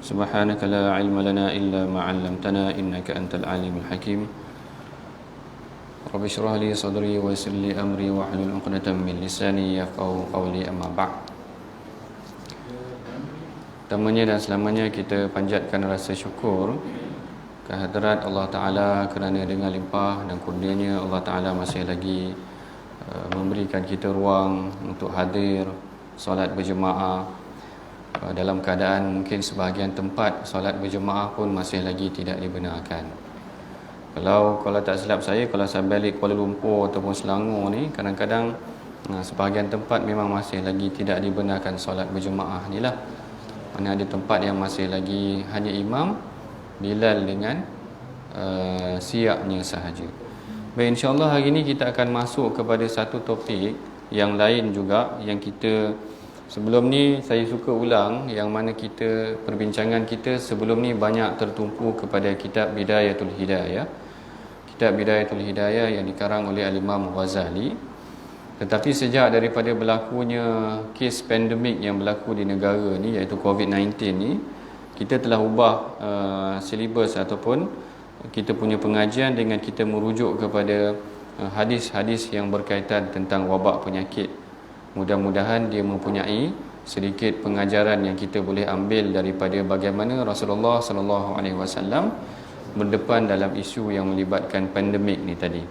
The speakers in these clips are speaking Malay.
سبحانك لا علم لنا إلا ما علمتنا إنك أنت العليم الحكيم رب اشرح لي صدري ويسر لي أمري واحلل عقدة من لساني يفقهوا قولي أما بعد. Pertamanya dan selamanya kita panjatkan rasa syukur kehadrat Allah Ta'ala kerana dengan limpah dan kurnianya Allah Ta'ala masih lagi memberikan kita ruang untuk hadir solat berjemaah dalam keadaan mungkin sebahagian tempat solat berjemaah pun masih lagi tidak dibenarkan. Kalau tak silap saya, kalau saya balik Kuala Lumpur ataupun Selangor ni, kadang-kadang sebahagian tempat memang masih lagi tidak dibenarkan solat berjemaah ni lah. Mana ada tempat yang masih lagi hanya imam, bilal dengan siapnya sahaja. Baik, insyaAllah hari ini kita akan masuk kepada satu topik yang lain juga, yang kita sebelum ni saya suka ulang, yang mana kita perbincangan kita sebelum ni banyak tertumpu kepada kitab Bidayatul Hidayah. Kitab Bidayatul Hidayah yang dikarang oleh Al-Imam Ghazali. Tetapi sejak daripada berlakunya kes pandemik yang berlaku di negara ni, iaitu COVID-19 ni, kita telah ubah silibus ataupun kita punya pengajian dengan kita merujuk kepada hadis-hadis yang berkaitan tentang wabak penyakit. Mudah-mudahan dia mempunyai sedikit pengajaran yang kita boleh ambil daripada bagaimana Rasulullah sallallahu alaihi wasallam berdepan dalam isu yang melibatkan pandemik ni tadi.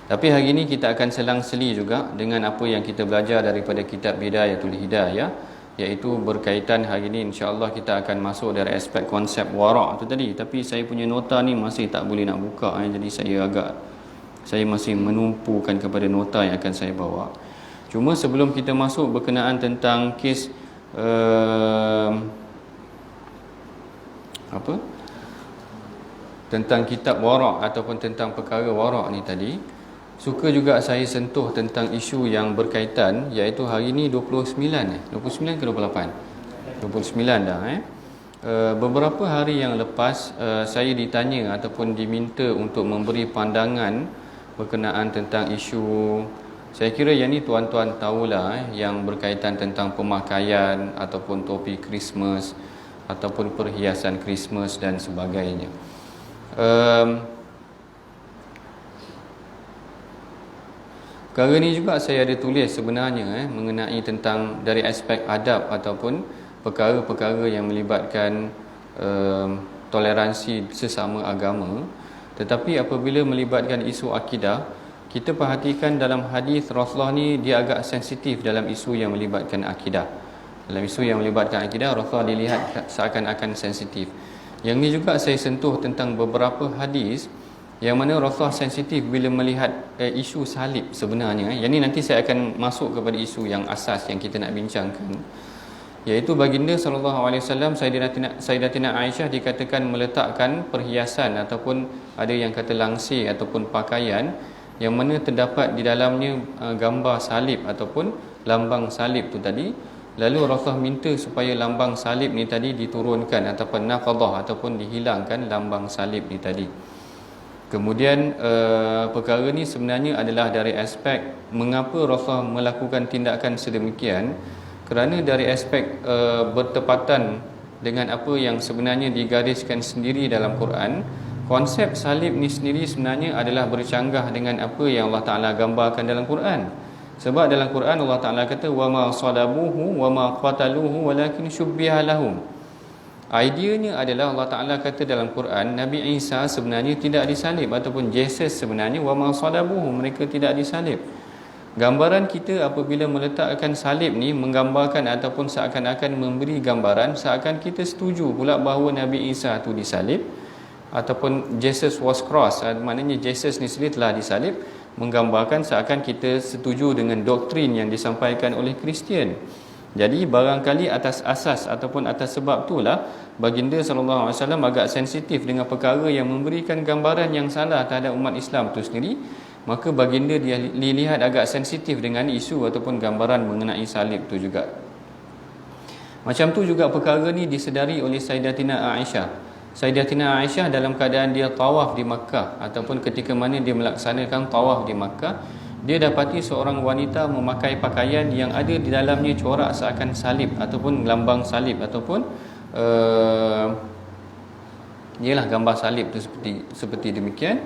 Tapi hari ini kita akan selang-seli juga dengan apa yang kita belajar daripada kitab Bidayatul Hidayah, iaitu berkaitan hari ini insya-Allah kita akan masuk dari aspek konsep wara' tu tadi. Tapi saya punya nota ni masih tak boleh nak buka, jadi saya masih menumpukan kepada nota yang akan saya bawa. Cuma sebelum kita masuk berkenaan tentang kes tentang kitab wara' ataupun tentang perkara wara' ni tadi, suka juga saya sentuh tentang isu yang berkaitan, iaitu hari ni 29 ke 28? 29 dah. Beberapa hari yang lepas saya ditanya ataupun diminta untuk memberi pandangan berkenaan tentang isu, saya kira yang ni tuan-tuan tahulah, yang berkaitan tentang pemakaian ataupun topi Christmas ataupun perhiasan Christmas dan sebagainya. Perkara ni juga saya ada tulis sebenarnya mengenai tentang dari aspek adab ataupun perkara-perkara yang melibatkan toleransi sesama agama. Tetapi apabila melibatkan isu akidah, kita perhatikan dalam hadis Rasulullah ni dia agak sensitif dalam isu yang melibatkan akidah. Dalam isu yang melibatkan akidah, Rasulullah dilihat seakan-akan sensitif. Yang ni juga saya sentuh tentang beberapa hadis yang mana Rasulullah sensitif bila melihat isu salib sebenarnya. Yang ni nanti saya akan masuk kepada isu yang asas yang kita nak bincangkan, iaitu baginda SAW, Sayyidatina Aisyah dikatakan meletakkan perhiasan ataupun ada yang kata langsir ataupun pakaian yang mana terdapat di dalamnya gambar salib ataupun lambang salib tu tadi. Lalu Rasulullah minta supaya lambang salib ni tadi diturunkan ataupun naqadah ataupun dihilangkan lambang salib ni tadi. Kemudian perkara ni sebenarnya adalah dari aspek mengapa Rasulullah melakukan tindakan sedemikian, kerana dari aspek bertepatan dengan apa yang sebenarnya digariskan sendiri dalam Quran. Konsep salib ni sendiri sebenarnya adalah bercanggah dengan apa yang Allah Ta'ala gambarkan dalam Quran. Sebab dalam Quran Allah Ta'ala kata وَمَا صَلَبُوهُ وَمَا قَتَلُوهُ وَلَكِنْ شُبِّهَ لَهُمْ. Ideanya adalah Allah Ta'ala kata dalam Quran Nabi Isa sebenarnya tidak disalib, ataupun Jesus sebenarnya وَمَا صَلَبُوهُ, mereka tidak disalib. Gambaran kita apabila meletakkan salib ni menggambarkan ataupun seakan-akan memberi gambaran seakan kita setuju pula bahawa Nabi Isa tu disalib ataupun Jesus was crossed, maknanya Jesus ni sendiri telah disalib, menggambarkan seakan kita setuju dengan doktrin yang disampaikan oleh Kristian. Jadi barangkali atas asas ataupun atas sebab itulah baginda SAW agak sensitif dengan perkara yang memberikan gambaran yang salah terhadap umat Islam itu sendiri. Maka baginda dia dilihat agak sensitif dengan isu ataupun gambaran mengenai salib itu juga. Macam tu juga perkara ni disedari oleh Sayyidatina Aisyah. Sayyidatina Aisyah dalam keadaan dia tawaf di Makkah, ataupun ketika mana dia melaksanakan tawaf di Makkah, dia dapati seorang wanita memakai pakaian yang ada di dalamnya corak seakan salib ataupun lambang salib ataupun ialah gambar salib tu seperti demikian.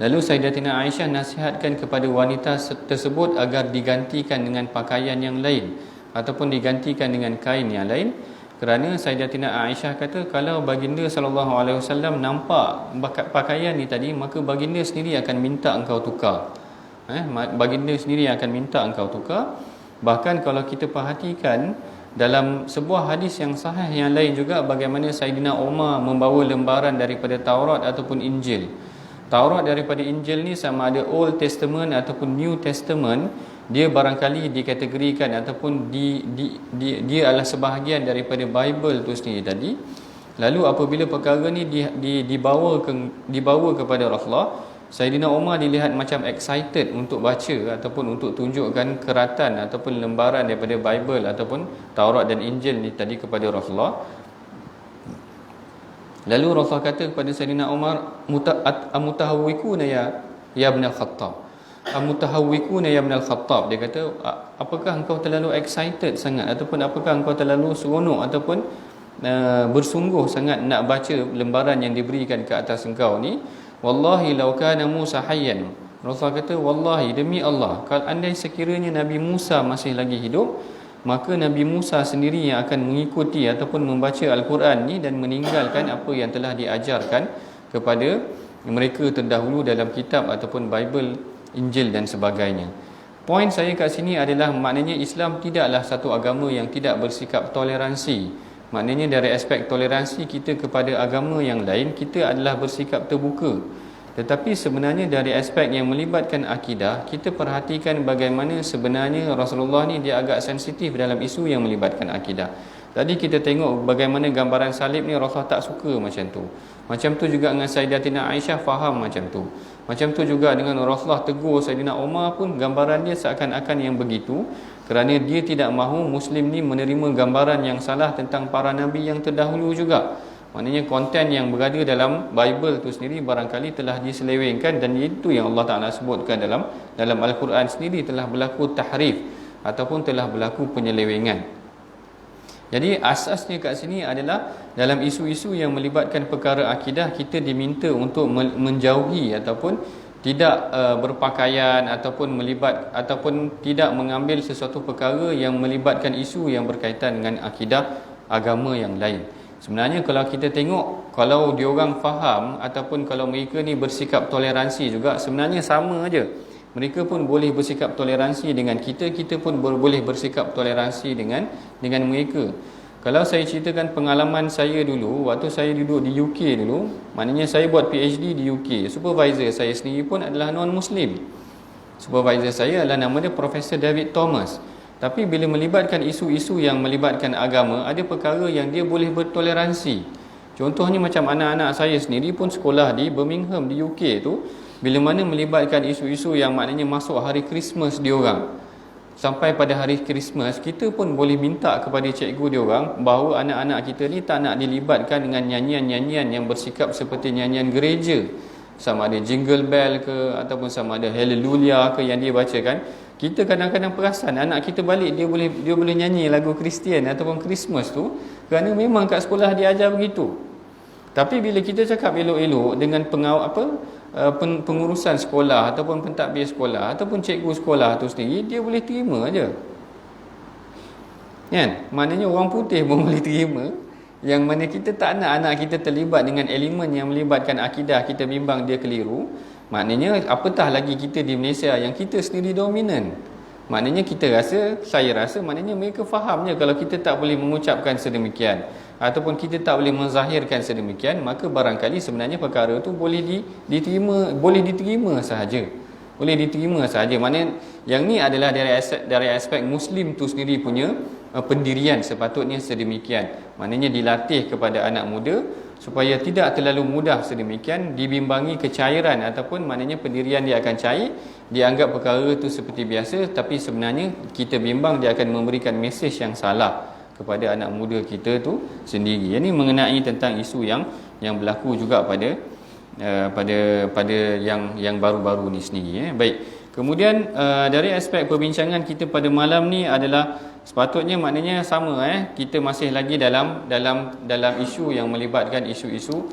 Lalu Sayyidatina Aisyah nasihatkan kepada wanita tersebut agar digantikan dengan pakaian yang lain ataupun digantikan dengan kain yang lain, kerana Sayyidatina Aisyah kata kalau baginda sallallahu alaihi wasallam nampak pakaian ni tadi, maka baginda sendiri akan minta engkau tukar. Baginda sendiri akan minta engkau tukar. Bahkan kalau kita perhatikan dalam sebuah hadis yang sahih yang lain juga, bagaimana Sayyidina Umar membawa lembaran daripada Taurat ataupun Injil. Taurat daripada Injil ni sama ada Old Testament ataupun New Testament, dia barangkali dikategorikan ataupun dia adalah sebahagian daripada Bible tu sendiri tadi. Lalu apabila perkara ni dibawa kepada Rasulullah, Sayyidina Umar dilihat macam excited untuk baca ataupun untuk tunjukkan keratan ataupun lembaran daripada Bible ataupun Taurat dan Injil ni tadi kepada Rasulullah. Lalu Rasulullah kata kepada Sayyidina Umar, amutahawwikuna ya ibn al-Khattab. Amutahawwikuna ya ibn al-Khattab. Dia kata, apakah engkau terlalu excited sangat ataupun apakah engkau terlalu seronok ataupun bersungguh sangat nak baca lembaran yang diberikan ke atas engkau ni? Wallahi law kana Musa hayyan. Rasulullah kata, wallahi demi Allah, kalau andai sekiranya Nabi Musa masih lagi hidup, maka Nabi Musa sendiri yang akan mengikuti ataupun membaca Al-Quran ni dan meninggalkan apa yang telah diajarkan kepada mereka terdahulu dalam kitab ataupun Bible, Injil dan sebagainya. Poin saya kat sini adalah maknanya Islam tidaklah satu agama yang tidak bersikap toleransi. Maknanya dari aspek toleransi kita kepada agama yang lain, kita adalah bersikap terbuka. Tetapi sebenarnya dari aspek yang melibatkan akidah, kita perhatikan bagaimana sebenarnya Rasulullah ni dia agak sensitif dalam isu yang melibatkan akidah. Tadi kita tengok bagaimana gambaran salib ni Rasulullah tak suka macam tu. Macam tu juga dengan Sayyidatina Aisyah faham macam tu. Macam tu juga dengan Rasulullah tegur Sayyidina Umar pun gambaran dia seakan-akan yang begitu, kerana dia tidak mahu Muslim ni menerima gambaran yang salah tentang para Nabi yang terdahulu juga. Maknanya konten yang berada dalam Bible tu sendiri barangkali telah diselewengkan, dan itu yang Allah Ta'ala sebutkan dalam Al-Quran sendiri telah berlaku tahrif ataupun telah berlaku penyelewengan. Jadi asasnya kat sini adalah dalam isu-isu yang melibatkan perkara akidah, kita diminta untuk menjauhi ataupun tidak berpakaian ataupun tidak mengambil sesuatu perkara yang melibatkan isu yang berkaitan dengan akidah agama yang lain. Sebenarnya kalau kita tengok, kalau diorang faham ataupun kalau mereka ni bersikap toleransi juga, sebenarnya sama aja. Mereka pun boleh bersikap toleransi dengan kita, kita pun boleh bersikap toleransi dengan mereka. Kalau saya ceritakan pengalaman saya dulu, waktu saya duduk di UK dulu, maknanya saya buat PhD di UK. Supervisor saya sendiri pun adalah non-Muslim. Supervisor saya adalah nama dia Profesor David Thomas. Tapi bila melibatkan isu-isu yang melibatkan agama, ada perkara yang dia boleh bertoleransi. Contohnya macam anak-anak saya sendiri pun sekolah di Birmingham di UK tu, bila mana melibatkan isu-isu yang maknanya masuk hari Christmas diorang, sampai pada hari Christmas, kita pun boleh minta kepada cikgu diorang bahawa anak-anak kita ni tak nak dilibatkan dengan nyanyian-nyanyian yang bersikap seperti nyanyian gereja, sama ada Jingle Bell ke ataupun sama ada Hallelujah ke yang dia bacakan. Kita kadang-kadang perasan anak kita balik dia boleh nyanyi lagu Kristian ataupun Christmas tu, kerana memang kat sekolah dia ajar begitu. Tapi bila kita cakap elok-elok dengan pengurusan sekolah ataupun pentadbir sekolah ataupun cikgu sekolah tu sendiri, dia boleh terima aja. Kan? Maknanya orang putih pun boleh terima. Yang mana kita tak nak anak kita terlibat dengan elemen yang melibatkan akidah, kita bimbang dia keliru. Maknanya apatah lagi kita di Malaysia yang kita sendiri dominan. Maknanya saya rasa maknanya mereka fahamnya kalau kita tak boleh mengucapkan sedemikian ataupun kita tak boleh menzahirkan sedemikian, maka barangkali sebenarnya perkara tu boleh diterima sahaja. Boleh diterima sahaja. Maknanya yang ni adalah dari aspek Muslim tu sendiri punya pendirian sepatutnya sedemikian. Maknanya dilatih kepada anak muda supaya tidak terlalu mudah sedemikian dibimbangi kecairan ataupun maknanya pendirian dia akan cair, dianggap perkara itu seperti biasa, tapi sebenarnya kita bimbang dia akan memberikan mesej yang salah kepada anak muda kita tu sendiri. Ini mengenai tentang isu yang berlaku juga pada yang baru-baru ni sendiri. Baik, Kemudian dari aspek perbincangan kita pada malam ni adalah sepatutnya maknanya sama, kita masih lagi dalam isu yang melibatkan isu-isu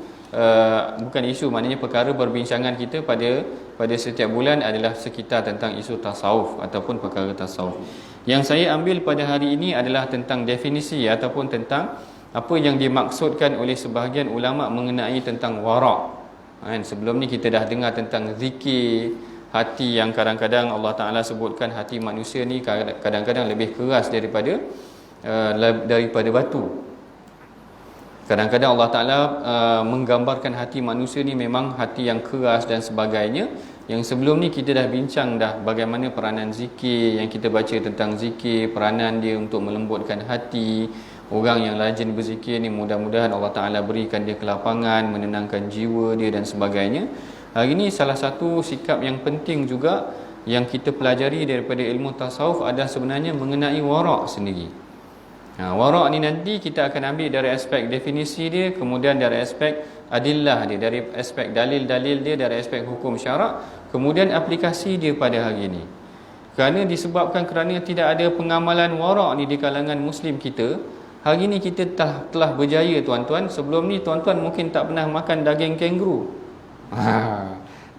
bukan isu, maknanya perkara perbincangan kita pada setiap bulan adalah sekitar tentang isu tasawuf ataupun perkara tasawuf. Yang saya ambil pada hari ini adalah tentang definisi ataupun tentang apa yang dimaksudkan oleh sebahagian ulama mengenai tentang wara'. Sebelum ni kita dah dengar tentang zikir hati, yang kadang-kadang Allah Ta'ala sebutkan hati manusia ni kadang-kadang lebih keras daripada batu. Kadang-kadang Allah Ta'ala menggambarkan hati manusia ni memang hati yang keras dan sebagainya. Yang sebelum ni kita dah bincang dah bagaimana peranan zikir, yang kita baca tentang zikir, peranan dia untuk melembutkan hati. Orang yang rajin berzikir ni mudah-mudahan Allah Ta'ala berikan dia kelapangan, menenangkan jiwa dia dan sebagainya. Hari ini salah satu sikap yang penting juga yang kita pelajari daripada ilmu tasawuf adalah sebenarnya mengenai wara' sendiri. Wara' ni nanti kita akan ambil dari aspek definisi dia, kemudian dari aspek adillah dia, dari aspek dalil-dalil dia, dari aspek hukum syarak, kemudian aplikasi dia pada hari ini. Kerana tidak ada pengamalan wara' ni di kalangan Muslim kita, hari ini kita telah berjaya tuan-tuan. Sebelum ni tuan-tuan mungkin tak pernah makan daging kenguru.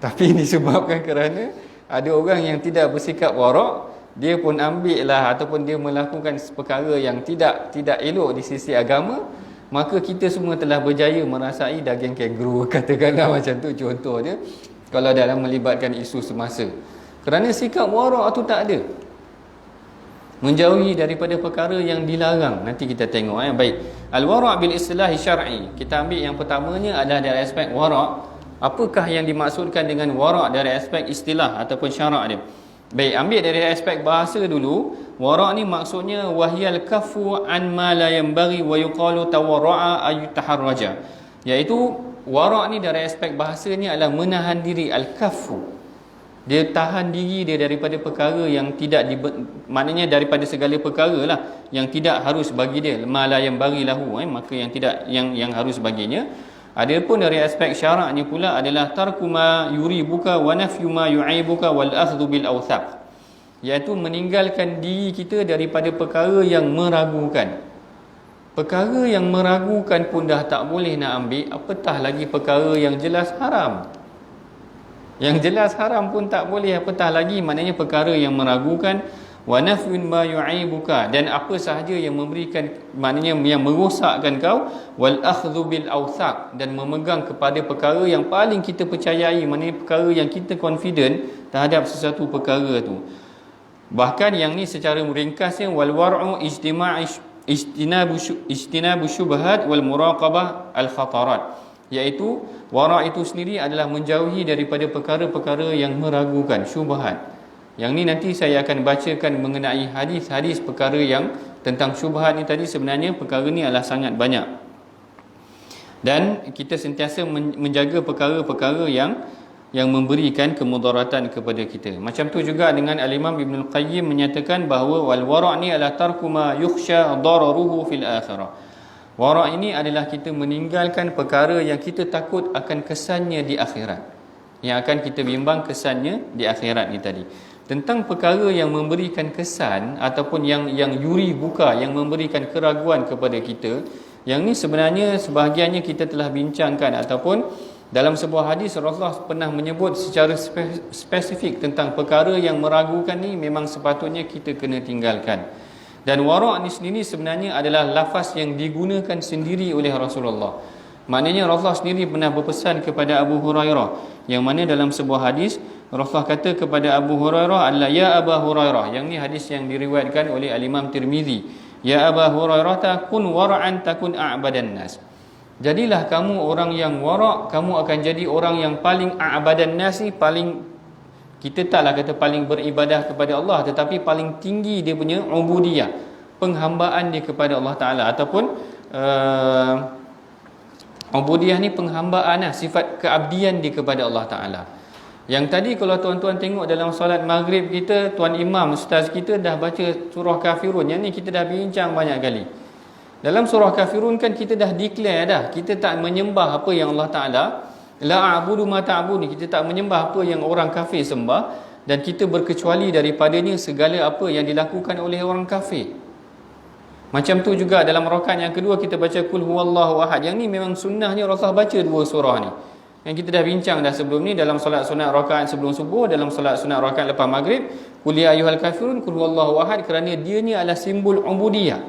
Tapi disebabkan kerana ada orang yang tidak bersikap wara', dia pun ambil lah ataupun dia melakukan perkara yang tidak elok di sisi agama, maka kita semua telah berjaya merasai daging kenguru. Katakanlah macam tu contoh dia, kalau dalam melibatkan isu semasa. Kerana sikap wara' tu tak ada, menjauhi daripada perkara yang dilarang. Nanti kita tengok. Baik, al-wara' bil istilah syar'i. Kita ambil yang pertamanya adalah dari aspek wara'. Apakah yang dimaksudkan dengan wara' dari aspek istilah ataupun syarak dia? Baik, ambil dari aspek bahasa dulu. Wara' ni maksudnya wahyal kafu an ma la yanbaghi wa yuqalu tawarra'a ay taharraja. Iaitu wara' ni dari aspek bahasa ni adalah menahan diri, al-kafu. Dia tahan diri dia daripada perkara yang tidak maknanya daripada segala perkara lah yang tidak harus bagi dia, ma la yanbaghi lahu, maka yang tidak yang harus baginya. Adapun dari aspek syaraknya pula adalah tarku ma yuribuka wa nafyu ma yu'ibuka wal akhdhu bil awthaq, iaitu meninggalkan diri kita daripada perkara yang meragukan. Perkara yang meragukan pun dah tak boleh nak ambil, apatah lagi perkara yang jelas haram. Yang jelas haram pun tak boleh, apatah lagi maknanya perkara yang meragukan. Wa nafyun ma yu'ibuka, dan apa sahaja yang memberikan, maknanya yang merosakkan kau. Wal akhdhu bil awthaq, dan memegang kepada perkara yang paling kita percayai, maknanya perkara yang kita confident terhadap sesuatu perkara tu. Bahkan yang ni secara ringkasnya, wal war'u ijtinabu syubhat wal muraqabah al khatarat, iaitu wara' itu sendiri adalah menjauhi daripada perkara-perkara yang meragukan, syubhat. Yang ni nanti saya akan bacakan mengenai hadis-hadis perkara yang tentang syubhat ni tadi. Sebenarnya perkara ni adalah sangat banyak, dan kita sentiasa menjaga perkara-perkara yang memberikan kemudaratan kepada kita. Macam tu juga dengan Al-Imam Ibn Al-Qayyim menyatakan bahawa wal wara' ni adalah tarku ma yukhsha dararuhu fil akhirah. Wara' ini adalah kita meninggalkan perkara yang kita takut akan kesannya di akhirat, yang akan kita bimbang kesannya di akhirat ni tadi. Tentang perkara yang memberikan kesan ataupun yang yuri buka, yang memberikan keraguan kepada kita, yang ni sebenarnya sebahagiannya kita telah bincangkan, ataupun dalam sebuah hadis Rasulullah pernah menyebut secara spesifik tentang perkara yang meragukan ni memang sepatutnya kita kena tinggalkan. Dan wara' ni sendiri sebenarnya adalah lafaz yang digunakan sendiri oleh Rasulullah. Maknanya Rasulullah sendiri pernah berpesan kepada Abu Hurairah, yang mana dalam sebuah hadis Rasulullah kata kepada Abu Hurairah adalah, ya Abu Hurairah. Yang ni hadis yang diriwayatkan oleh Al-Imam Tirmizi. Ya Abu Hurairah, takun wara'an takun a'badan nas. Jadilah kamu orang yang wara', kamu akan jadi orang yang paling a'badan nas ni, paling, kita taklah kata paling beribadah kepada Allah, tetapi paling tinggi dia punya ubudiyah, penghambaan dia kepada Allah Ta'ala. Ataupun ubudiyah ni penghambaan lah, sifat keabdian dia kepada Allah Ta'ala. Yang tadi kalau tuan-tuan tengok dalam solat maghrib kita, tuan imam, ustaz kita dah baca surah Kafirun. Yang ni kita dah bincang banyak kali. Dalam surah Kafirun kan kita dah declare dah, kita tak menyembah apa yang Allah Ta'ala, la a'budu ma ta'budun, kita tak menyembah apa yang orang kafir sembah. dan kita berkecuali daripadanya segala apa yang dilakukan oleh orang kafir. Macam tu juga dalam rakaat yang kedua kita baca Qul huwallahu ahad. Yang ni memang sunnahnya Rasulullah baca dua surah ni. Yang kita dah bincang dah sebelum ni dalam solat sunat rakaat sebelum subuh, dalam solat sunat rakaat lepas maghrib, Qul ya ayyuhal kafirun, Qul huwallahu ahad, kerana dia ni adalah simbol ubudiyah.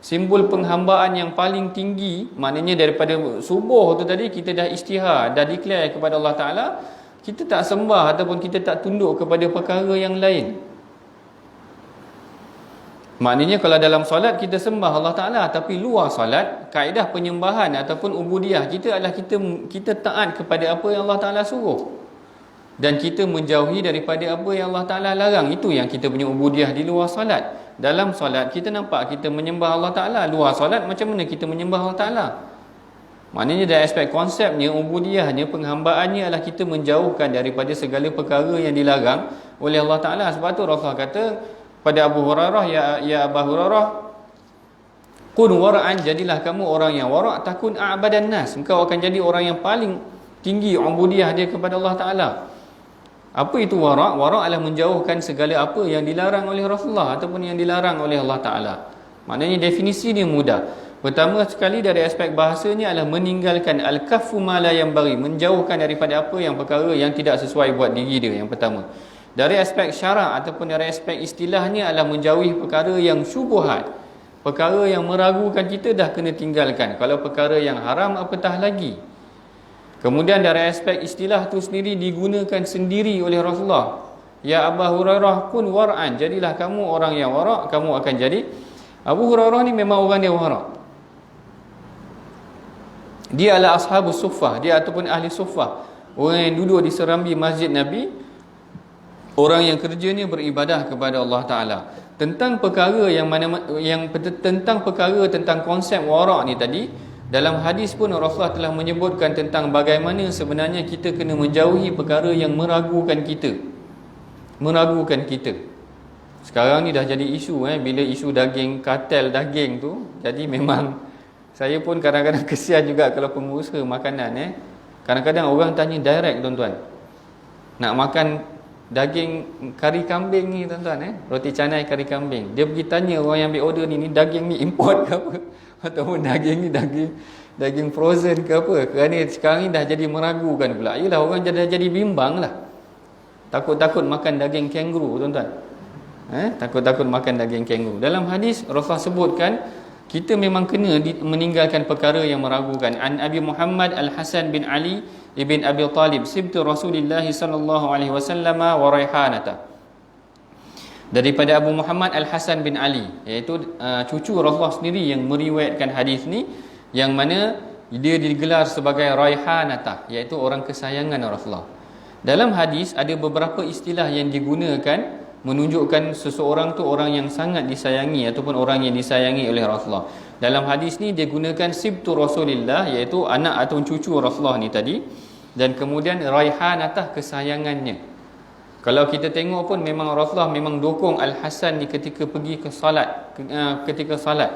Simbol penghambaan yang paling tinggi, maknanya daripada subuh tu tadi kita dah istihar, dah declare kepada Allah Taala, kita tak sembah ataupun kita tak tunduk kepada perkara yang lain. Maknanya kalau dalam solat kita sembah Allah Ta'ala, tapi luar solat, kaedah penyembahan ataupun ubudiyah kita adalah kita taat kepada apa yang Allah Ta'ala suruh, dan kita menjauhi daripada apa yang Allah Ta'ala larang. Itu yang kita punya ubudiyah di luar solat. Dalam solat kita nampak kita menyembah Allah Ta'ala, luar solat macam mana kita menyembah Allah Ta'ala? Maknanya dari aspek konsepnya, ubudiyahnya, penghambaannya adalah kita menjauhkan daripada segala perkara yang dilarang oleh Allah Ta'ala. Sebab tu Rasulullah kata pada Abu Hurairah, ya Abu Hurairah, kun wara'an, jadilah kamu orang yang wara', takun a'badan nas, engkau akan jadi orang yang paling tinggi ubudiyah dia kepada Allah Ta'ala. Apa itu wara'? Wara' adalah menjauhkan segala apa yang dilarang oleh Rasulullah ataupun yang dilarang oleh Allah Ta'ala. Maknanya definisi dia mudah. Pertama sekali dari aspek bahasanya adalah meninggalkan al-kaffu ma la yanbaghi, menjauhkan daripada apa yang perkara yang tidak sesuai buat diri dia, yang pertama. Dari aspek syarak ataupun dari aspek istilahnya adalah menjauhi perkara yang syubhat, perkara yang meragukan kita dah kena tinggalkan. Kalau perkara yang haram apatah lagi. Kemudian dari aspek istilah tu sendiri digunakan sendiri oleh Rasulullah. Ya Abu Hurairah, kun war'an, jadilah kamu orang yang wara', kamu akan jadi. Abu Hurairah ni memang orang dia wara'. Dia adalah ashabus suffah, dia ataupun ahli suffah, orang yang duduk di serambi masjid Nabi, orang yang kerjanya beribadah kepada Allah Ta'ala. Tentang perkara tentang konsep wara' ni tadi, dalam hadis pun Rasulullah telah menyebutkan tentang bagaimana sebenarnya kita kena menjauhi perkara yang meragukan kita. Sekarang ni dah jadi isu bila isu daging, kartel daging tu. Jadi memang saya pun kadang-kadang kesian juga kalau pengusaha makanan kadang-kadang orang tanya direct, tuan-tuan, nak makan daging kari kambing ni, tuan-tuan, roti canai kari kambing, dia pergi tanya orang yang ambil order ni daging ni import ke apa, ataupun daging ni daging frozen ke apa. Kerana sekarang ni dah jadi meragukan pula. Yalah, orang dah jadi bimbang lah, takut-takut makan daging kanguru, tuan-tuan. Takut-takut makan daging kanguru. Dalam hadis Rasulullah sebutkan kita memang kena meninggalkan perkara yang meragukan. An Abi Muhammad Al-Hasan bin Ali ibn Abi Talib, sibtu Rasulullah sallallahu alaihi wasallam wa raihanata. Daripada Abu Muhammad Al-Hasan bin Ali, iaitu cucu Rasulullah sendiri yang meriwayatkan hadis ni, yang mana dia digelar sebagai raihanata, iaitu orang kesayangan Rasulullah. Dalam hadis ada beberapa istilah yang digunakan menunjukkan seseorang tu orang yang sangat disayangi ataupun orang yang disayangi oleh Rasulullah. Dalam hadis ni dia gunakan sibtu Rasulillah, iaitu anak atau cucu Rasulullah ni tadi, dan kemudian raihanatah, kesayangannya. Kalau kita tengok pun memang Rasulullah memang dukung Al-Hasan ni ketika pergi ke salat, ketika salat.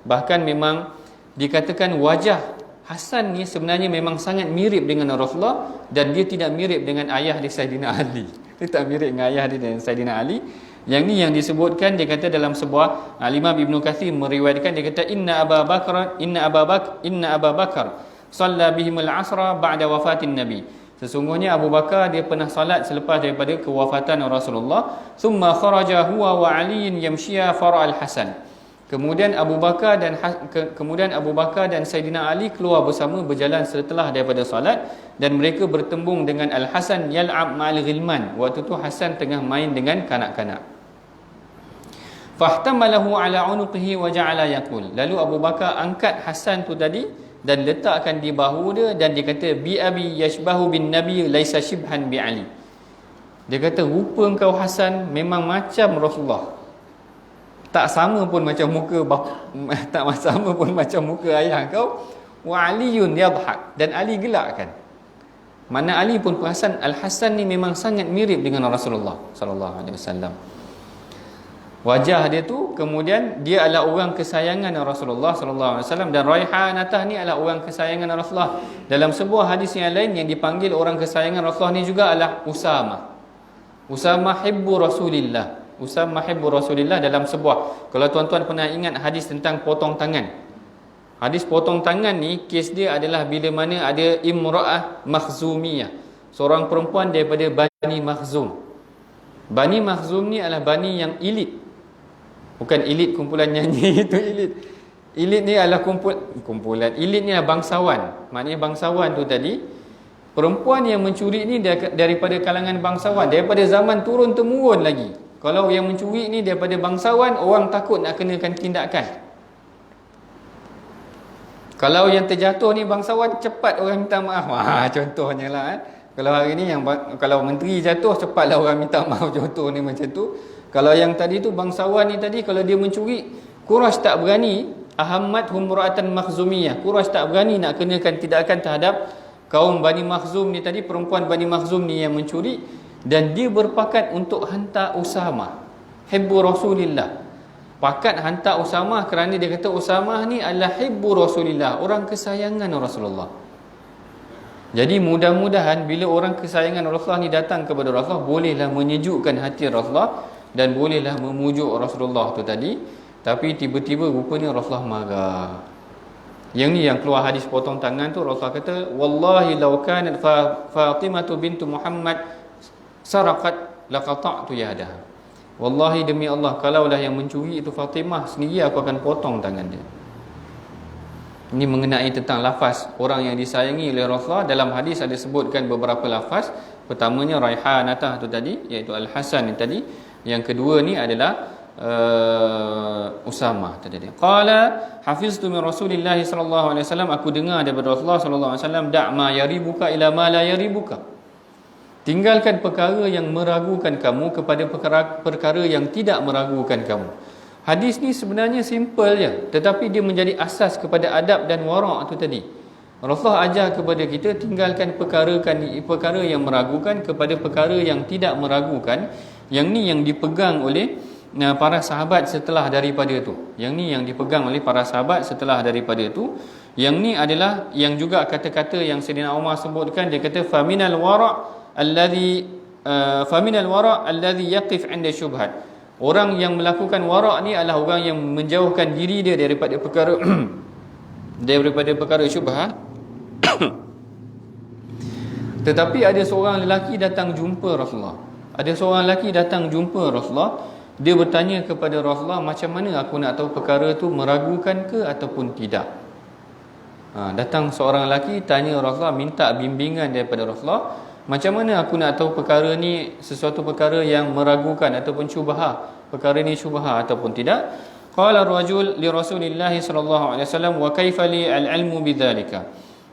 Bahkan memang dikatakan wajah Hasan ni sebenarnya memang sangat mirip dengan Rasulullah, dan dia tidak mirip dengan ayah dia Saidina Ali. Dia tak mirip dengan ayah dia dan Saidina Ali. Yang ni yang disebutkan, dia kata dalam sebuah Imam Ibn Kathir meriwayatkan, dia kata inna Abu Bakar salla bihim al-asra ba'da wafatin Nabi. Sesungguhnya Abu Bakar dia pernah salat selepas daripada kewafatan Rasulullah. Thumma kharaja huwa wa Ali yamshiya fara al-Hasan. Kemudian Abu Bakar dan Saidina Ali keluar bersama, berjalan setelah daripada salat, dan mereka bertembung dengan Al-Hasan yal'ab ma'al ghilman. Waktu tu Hasan tengah main dengan kanak-kanak. Fahtamalahu ala unuqihi wa ja'ala yaqul. Lalu Abu Bakar angkat Hasan tu tadi dan letakkan di bahu dia, dan dia kata bi abi yashbahu bin nabi laisa shibhan bi Ali. Dia kata rupa engkau Hasan memang macam Rasulullah. Tak sama pun macam muka ayah kau. Wa aliyun yadhak, dan Ali gelakkan. Mana Ali pun perasan Al-Hasan ni memang sangat mirip dengan Rasulullah sallallahu alaihi wasallam. Wajah dia tu, kemudian dia adalah orang kesayangan Rasulullah sallallahu alaihi wasallam, dan raihanatah ni adalah orang kesayangan Rasulullah. Dalam sebuah hadis yang lain yang dipanggil orang kesayangan Rasulullah ni juga adalah Usamah. Usamah hibbu Rasulillah. Usamah hibbu Rasulillah dalam sebuah, kalau tuan-tuan pernah ingat hadis tentang potong tangan. Hadis potong tangan ni, kes dia adalah bila mana ada imra'ah Makhzumiyah, seorang perempuan daripada Bani Makhzum. Bani Makhzum ni adalah bani yang elit. Bukan elit kumpulan nyanyi itu elit. Elit ni adalah kumpulan. Elit ni adalah bangsawan. Maknanya bangsawan tu tadi, perempuan yang mencuri ni daripada kalangan bangsawan, daripada zaman turun temurun lagi. Kalau yang mencuri ni daripada bangsawan, orang takut nak kenakan tindakan. Kalau yang terjatuh ni bangsawan, cepat orang minta maaf. Contohnya lah. Kalau hari ni kalau menteri jatuh, cepatlah orang minta maaf. Contoh ni macam tu. Kalau yang tadi tu bangsawan ni tadi, kalau dia mencuri, Quraisy tak berani. Ahammat humra'atan Makhzumiyah. Quraisy tak berani nak kenakan tindakan terhadap kaum Bani Makhzum ni tadi, perempuan Bani Makhzum ni yang mencuri. Dan dia berpakat untuk hantar Usamah hibbu Rasulillah. Pakat hantar Usamah kerana dia kata Usamah ni adalah hibbu Rasulillah, orang kesayangan Rasulullah. Jadi mudah-mudahan bila orang kesayangan Rasulullah ni datang kepada Rasulullah, bolehlah menyejukkan hati Rasulullah dan bolehlah memujuk Rasulullah tu tadi. Tapi tiba-tiba rupanya Rasulullah marah. Yang ni yang keluar hadis potong tangan tu, Rasulullah kata, wallahi law kanat Fatimah bintu Muhammad saraqat laqata'tu yadaha. Wallahi demi Allah, kalaulah yang mencuri itu Fatimah sendiri, aku akan potong tangan dia. Ini mengenai tentang lafaz orang yang disayangi oleh Rasulullah. Dalam hadis ada sebutkan beberapa lafaz. Pertamanya Raihanatah tu tadi, iaitu Al-Hasan ni tadi. Yang kedua ni adalah Usamah tadi. Qala hafiztu min Rasulillah sallallahu alaihi wasallam, aku dengar daripada Rasulullah sallallahu alaihi wasallam, da' ma yaribuka ila ma la yaribuka. Tinggalkan perkara yang meragukan kamu kepada perkara yang tidak meragukan kamu. Hadis ni sebenarnya simple je, tetapi dia menjadi asas kepada adab dan wara' tu tadi. Rasulullah ajar kepada kita, tinggalkan perkara yang meragukan kepada perkara yang tidak meragukan. Yang ni yang dipegang oleh para sahabat setelah daripada tu. Yang ni yang dipegang oleh para sahabat setelah daripada tu. Yang ni adalah yang juga kata-kata yang Sayyidina Umar sebutkan. Dia kata faminal wara' alladhi yaqif 'inda syubhat. Orang yang melakukan wara' ni adalah orang yang menjauhkan diri dia daripada perkara daripada perkara syubhat. Tetapi ada seorang lelaki datang jumpa Rasulullah. Ada seorang lelaki datang jumpa Rasulullah. Dia bertanya kepada Rasulullah, macam mana aku nak tahu perkara tu meragukan ke ataupun tidak? Datang seorang lelaki tanya Rasulullah, minta bimbingan daripada Rasulullah. Macam mana aku nak tahu perkara ni sesuatu perkara yang meragukan ataupun syubhah, perkara ni syubhah ataupun tidak? Qala ar-rajul li Rasulillah sallallahu alaihi wasallam, wa kaifa li al-ilmu bidzalika.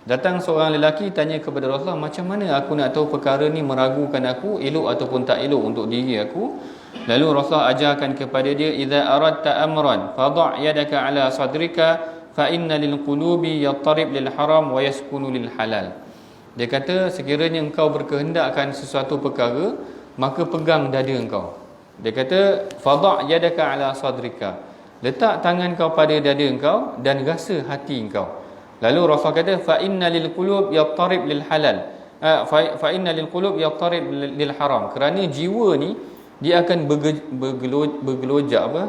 Datang seorang lelaki tanya kepada Rasulullah, macam mana aku nak tahu perkara ni meragukan aku, elok ataupun tak elok untuk diri aku? Lalu Rasulullah ajarkan kepada dia, idza aradta amran fadha' yadaka ala sadrika fa inna lil qulubi yattarib lil haram wa yaskunu lil halal. Dia kata, sekiranya engkau berkehendakkan sesuatu perkara, maka pegang dada engkau. Dia kata, fadha' yadaka ala sadrika. Letak tangan kau pada dada engkau dan rasa hati engkau. Lalu Rasul kata, fa inna lil qulub yattarib lil halal. Fa inna lil qulub yattarib lil haram. Kerana jiwa ni dia akan bergelojak apa?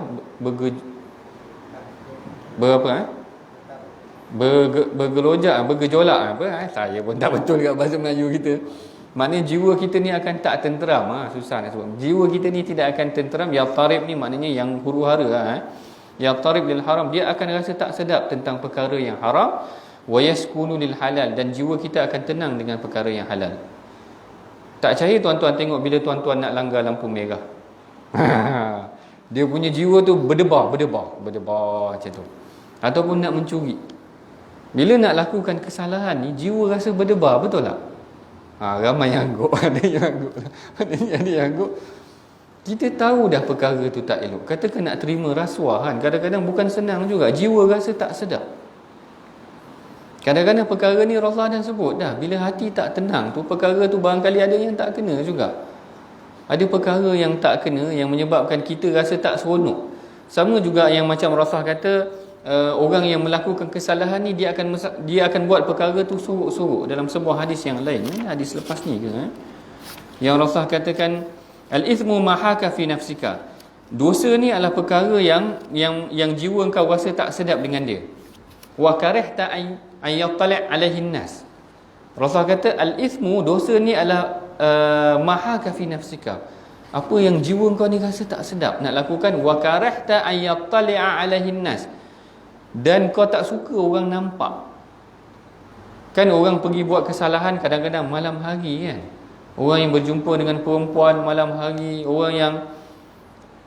Bergejolak apa? Saya pun tak betul kat bahasa Melayu kita. Maknanya jiwa kita ni akan tak tenteram. Susah nak sebut. Jiwa kita ni tidak akan tenteram. Yattarib ni maknanya yang huru-hara. Yattarib lil haram, dia akan rasa tak sedap tentang perkara yang haram. Wa yaskunu lil halal, dan jiwa kita akan tenang dengan perkara yang halal. Tak percaya tuan-tuan tengok bila tuan-tuan nak langgar lampu merah. Dia punya jiwa tu berdebar macam tu. Ataupun nak mencuri. Bila nak lakukan kesalahan ni, jiwa rasa berdebar, betul tak? Ramai yang angguk. Ada yang angguk. Kita tahu dah perkara tu tak elok. Katakan nak terima rasuah kan, kadang-kadang bukan senang juga. Jiwa rasa tak sedap. Kadang-kadang perkara ni Rasulullah dah sebut dah, bila hati tak tenang tu, perkara tu barangkali ada yang tak kena juga. Ada perkara yang tak kena yang menyebabkan kita rasa tak seronok. Sama juga yang macam Rasulullah kata, orang yang melakukan kesalahan ni dia akan buat perkara tu suruk-suruk. Dalam sebuah hadis yang lain, hadis lepas ni ke, yang Rasulullah katakan, Al-ithmu ma haka fi nafsika. Dosa ni adalah perkara yang jiwa kau rasa tak sedap dengan dia. Wa karihta an yattali' alaihi nas. Rasul kata al-ithmu, dosa ni adalah ma haka fi nafsika. Apa yang jiwa kau ni rasa tak sedap nak lakukan. Wa karihta an yattali'a alaihi nas. Dan kau tak suka orang nampak. Kan orang pergi buat kesalahan kadang-kadang malam hari kan. Orang yang berjumpa dengan perempuan malam hari, orang yang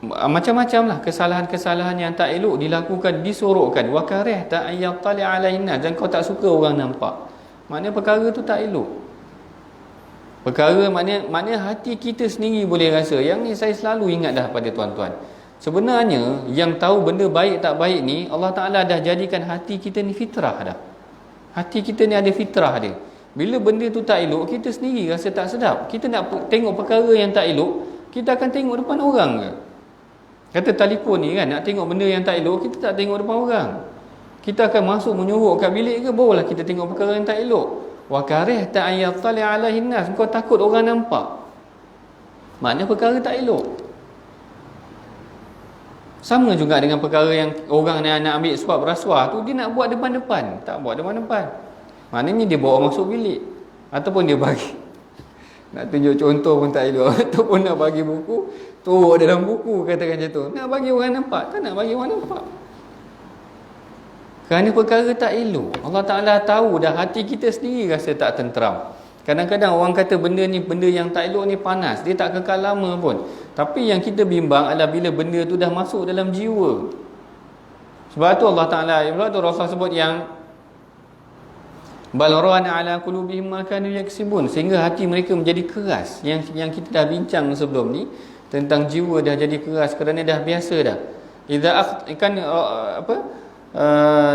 macam-macam lah kesalahan-kesalahan yang tak elok dilakukan, disorokkan. Wa karihta an yattali'a alaihi nas, dan kau tak suka orang nampak. Maknanya perkara tu tak elok. Perkara maknanya hati kita sendiri boleh rasa. Yang ni saya selalu ingat dah pada tuan-tuan. Sebenarnya yang tahu benda baik tak baik ni, Allah Ta'ala dah jadikan hati kita ni fitrah dah. Hati kita ni ada fitrah dia. Bila benda tu tak elok, kita sendiri rasa tak sedap. Kita nak tengok perkara yang tak elok, kita akan tengok depan orang ke? Kata telefon ni kan, nak tengok benda yang tak elok, kita tak tengok depan orang. Kita akan masuk menyorok kat bilik ke, barulah kita tengok perkara yang tak elok. Wa karihta an yattali'a alaihi nas, kau takut orang nampak. Maknanya perkara tak elok. Sama juga dengan perkara yang orang nak ambil suap rasuah tu, dia nak buat depan-depan, tak buat depan-depan. Maknanya dia bawa masuk bilik, ataupun dia bagi, nak tunjuk contoh pun tak elok, ataupun nak bagi buku, turut dalam buku, katakan macam tu, nak bagi orang nampak, tak nak bagi orang nampak. Kerana perkara tak elok. Allah Ta'ala tahu dah hati kita sendiri rasa tak tenteram. Kadang-kadang orang kata benda ni, benda yang tak elok ni panas, dia tak kekal lama pun. Tapi yang kita bimbang adalah bila benda tu dah masuk dalam jiwa. Sebab tu Allah Ta'ala, sebab tu Rasul sebut yang bal rana ala qulubihim ma kanu yaksibun, sehingga hati mereka menjadi keras. Yang kita dah bincang sebelum ni tentang jiwa dah jadi keras kerana dah biasa dah.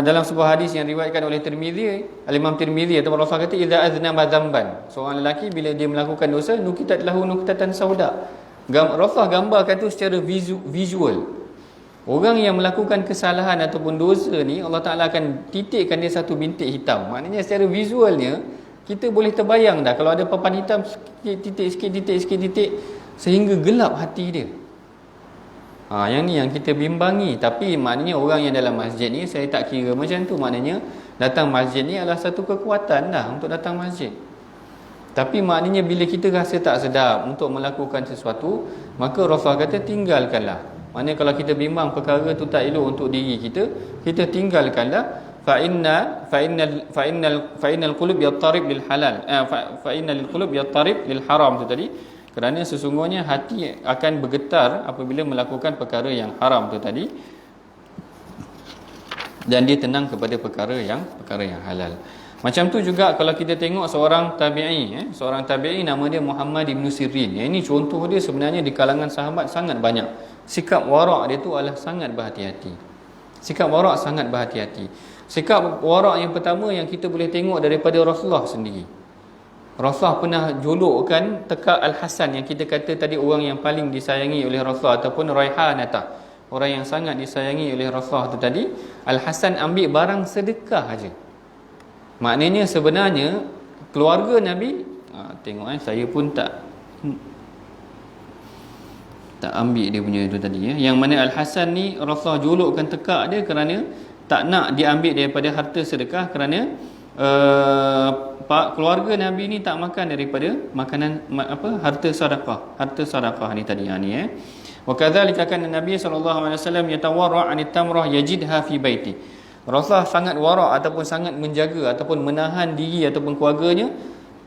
Dalam sebuah hadis yang diriwayatkan oleh Tirmizi, Al-Imam Tirmizi, atau Rasul kata idza aznaba dzamban, seorang lelaki bila dia melakukan dosa, nukitat lahu nuktatan sauda. Rasul gambarkan tu secara visual. Orang yang melakukan kesalahan ataupun dosa ni, Allah Ta'ala akan titikkan dia satu bintik hitam. Maknanya secara visualnya kita boleh terbayang dah, kalau ada papan hitam titik sikit, sehingga gelap hati dia. Yang ni yang kita bimbangi. Tapi maknanya orang yang dalam masjid ni, saya tak kira macam tu. Maknanya datang masjid ni adalah satu kekuatan dah untuk datang masjid. Tapi maknanya bila kita rasa tak sedap untuk melakukan sesuatu, maka Rasul kata tinggalkanlah. Maknanya kalau kita bimbang perkara tu tak elok untuk diri kita, kita tinggalkanlah. Fa innal qulub yattarib lil halal. Fa innal qulub yattarib lil haram tu tadi. Kerana sesungguhnya hati akan bergetar apabila melakukan perkara yang haram tu tadi, dan dia tenang kepada perkara yang halal. Macam tu juga kalau kita tengok seorang tabi'i, seorang tabi'i nama dia Muhammad ibn Sirin. Ini contoh dia sebenarnya di kalangan sahabat sangat banyak. Sikap warak dia tu adalah sangat berhati-hati. Sikap warak sangat berhati-hati. Sikap warak yang pertama yang kita boleh tengok daripada Rasulullah sendiri. Rasulullah pernah jolokkan tekak Al-Hasan, yang kita kata tadi orang yang paling disayangi oleh Rasulullah, ataupun Raihanatah, orang yang sangat disayangi oleh Rasulullah tu tadi. Al-Hasan ambil barang sedekah aja. Maknanya sebenarnya keluarga Nabi, tengok saya pun tak ambil dia punya itu tadi ya. Yang mana Al-Hasan ni Rasulullah jolokkan tekak dia kerana tak nak diambil daripada harta sedekah, kerana keluarga Nabi ni tak makan daripada makanan harta sedekah ni tadi ni Wa kadzalika kana Nabi sallallahu alaihi wasallam yatawarra' 'anit tamrah yajidha fi baiti. Rasulullah sangat wara' ataupun sangat menjaga ataupun menahan diri ataupun keluarganya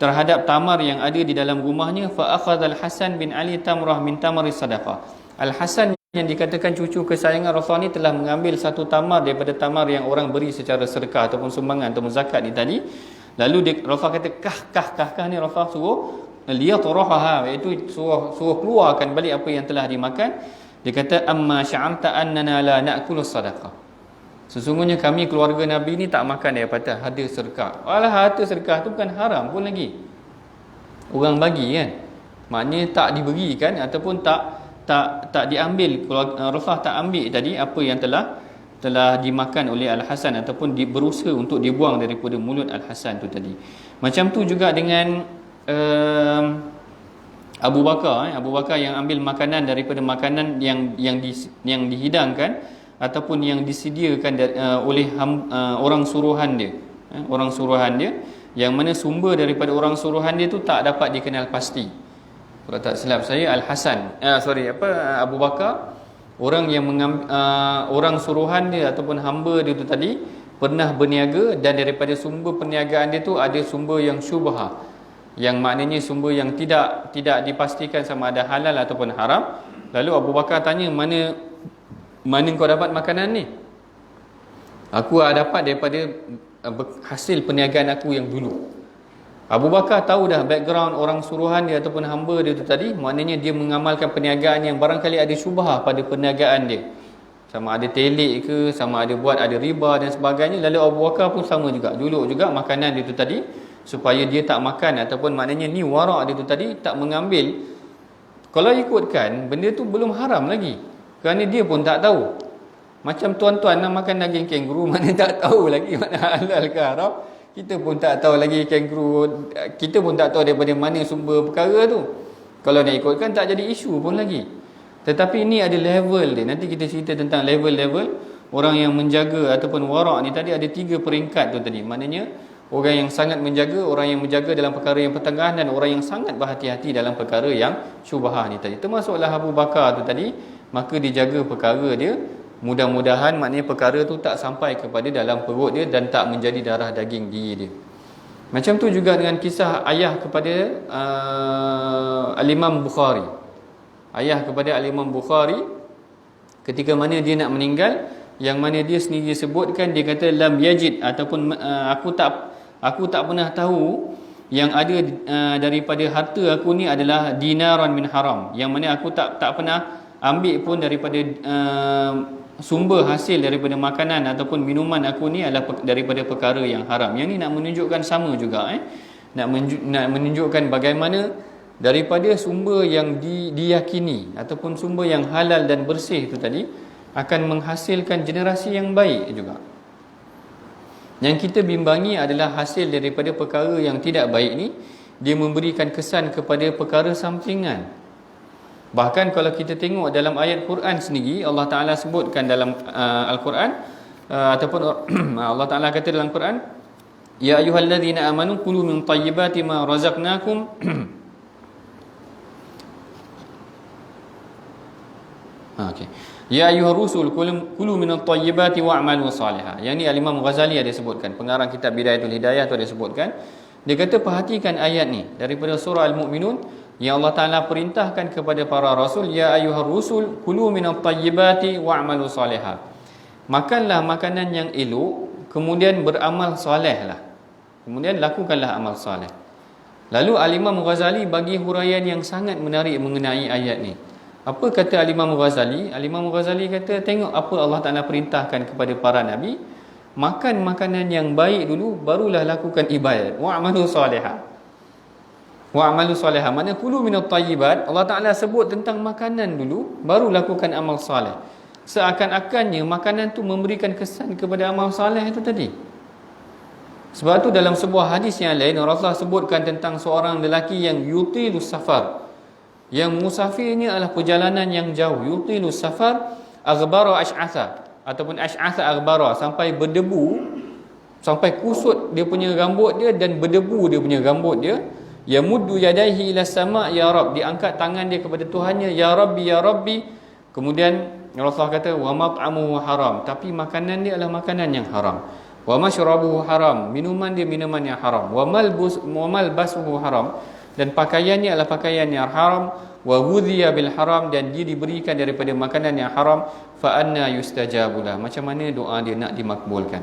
terhadap tamar yang ada di dalam rumahnya. Fa akhadha Al-Hasan bin Ali tamrah min tamari sadaqah. Al-Hasan yang dikatakan cucu kesayangan Rasulullah ni telah mengambil satu tamar daripada tamar yang orang beri secara sedekah ataupun sumbangan ataupun zakat ni tadi. Lalu Rasulullah kata kah ni Rasulullah suruh liyataraha, iaitu suruh keluarkan balik apa yang telah dimakan. Dia kata amma sya'amta annana la na'kulu sadaqah. Sesungguhnya kami keluarga Nabi ni tak makan daripada harta sedekah. Alah, harta sedekah tu bukan haram pun lagi. Orang bagi kan. Maknanya tak diberikan ataupun tak diambil. Rasulullah tak ambil tadi apa yang telah dimakan oleh Al-Hasan ataupun berusaha untuk dibuang daripada mulut Al-Hasan tu tadi. Macam tu juga dengan Abu Bakar yang ambil makanan daripada makanan yang dihidangkan ataupun yang disediakan oleh orang suruhan dia, orang suruhan dia, yang mana sumber daripada orang suruhan dia tu tak dapat dikenal pasti. Kalau tak silap saya Abu Bakar, orang yang orang suruhan dia ataupun hamba dia tu tadi pernah berniaga, dan daripada sumber perniagaan dia tu ada sumber yang syubhah, yang maknanya sumber yang tidak dipastikan sama ada halal ataupun haram. Lalu Abu Bakar tanya, mana kau dapat makanan ni? Aku dapat daripada hasil perniagaan aku yang dulu. Abu Bakar tahu dah background orang suruhan dia ataupun hamba dia tu tadi, maknanya dia mengamalkan perniagaan yang barangkali ada syubhah pada perniagaan dia, sama ada telik ke, sama ada ada riba dan sebagainya. Lalu Abu Bakar pun sama juga, dulu juga makanan dia tu tadi, supaya dia tak makan, ataupun maknanya ni warak dia tu tadi, tak mengambil. Kalau ikutkan, benda tu belum haram lagi, kerana dia pun tak tahu. Macam tuan-tuan nak makan daging kenguru, mana tak tahu lagi mana halal ke haram. Kita pun tak tahu lagi kenguru, kita pun tak tahu daripada mana sumber perkara tu. Kalau nak ikutkan tak jadi isu pun lagi. Tetapi ini ada level dia. Nanti kita cerita tentang level-level orang yang menjaga ataupun warak ni tadi. Ada 3 peringkat tu tadi. Maknanya orang yang sangat menjaga, orang yang menjaga dalam perkara yang pertengahan, dan orang yang sangat berhati-hati dalam perkara yang syubhah ni tadi. Termasuklah Abu Bakar tu tadi, maka dijaga perkara dia. Mudah-mudahan maknanya perkara tu tak sampai kepada dalam perut dia dan tak menjadi darah daging diri dia. Macam tu juga dengan kisah ayah kepada Al-Imam Bukhari. Ayah kepada Al-Imam Bukhari, ketika mana dia nak meninggal, yang mana dia sendiri sebutkan, dia kata lam yajid, ataupun aku tak pernah tahu yang ada daripada harta aku ni adalah dinaran min haram, yang mana aku tak pernah ambil pun daripada sumber hasil daripada makanan ataupun minuman aku ni adalah daripada perkara yang haram. Yang ni nak menunjukkan sama juga nak menunjukkan bagaimana daripada sumber yang diyakini ataupun sumber yang halal dan bersih itu tadi akan menghasilkan generasi yang baik juga. Yang kita bimbangi adalah hasil daripada perkara yang tidak baik ni, dia memberikan kesan kepada perkara sampingan. Bahkan kalau kita tengok dalam ayat Quran sendiri, Allah Ta'ala sebutkan dalam Al-Quran, ataupun Allah Ta'ala kata dalam Quran, ya ayyuhalladzina amanu kulu min tayyibati ma razaqnakum ya ayyuhar rusul kulu min tayyibati wa'malu salihah. Yang ni Al-Imam Ghazali ada sebutkan, pengarang kitab Bidayatul Hidayah tu ada sebutkan. Dia kata perhatikan ayat ni daripada surah Al-Mu'minun, yang Allah Ta'ala perintahkan kepada para rasul, ya ayyuhar rusul kulu minat tayyibati wa'malu salihah. Makanlah makanan yang elok, kemudian beramal salihlah. Kemudian lakukanlah amal salih. Lalu Al-Imam Ghazali bagi huraian yang sangat menarik mengenai ayat ni. Apa kata Al-Imam Ghazali? Al-Imam Ghazali kata, tengok apa Allah Ta'ala perintahkan kepada para nabi. Makan makanan yang baik dulu, barulah lakukan ibadat. Wa'malu salihah. Wa'malu salihah, maknanya kulu minat tayyibat. Allah Ta'ala sebut tentang makanan dulu, baru lakukan amal salih. Seakan-akannya makanan tu memberikan kesan kepada amal salih itu tadi. Sebab tu dalam sebuah hadis yang lain, Rasulullah sebutkan tentang seorang lelaki yang yutilus safar, yang musafirnya adalah perjalanan yang jauh. Yutilus safar aghbara ash'atha, ataupun ash'atha aghbara, sampai berdebu, sampai kusut dia punya rambut dia dan berdebu dia punya rambut dia. Yamuddu yadaihi ila sama' ya Rabb, diangkat tangan dia kepada Tuhannya, ya Rabbi ya Rabbi. Kemudian Rasulullah kata wa mat'amuhu haram, tapi makanan dia adalah makanan yang haram. Wa mashrabuhu haram, minuman dia minuman yang haram. Wa malbasuhu haram, dan pakaiannya adalah pakaian yang haram. Wa ghudhiya bil haram, dan dia diberikan daripada makanan yang haram. Fa anna yustajabulah, macam mana doa dia nak dimakbulkan?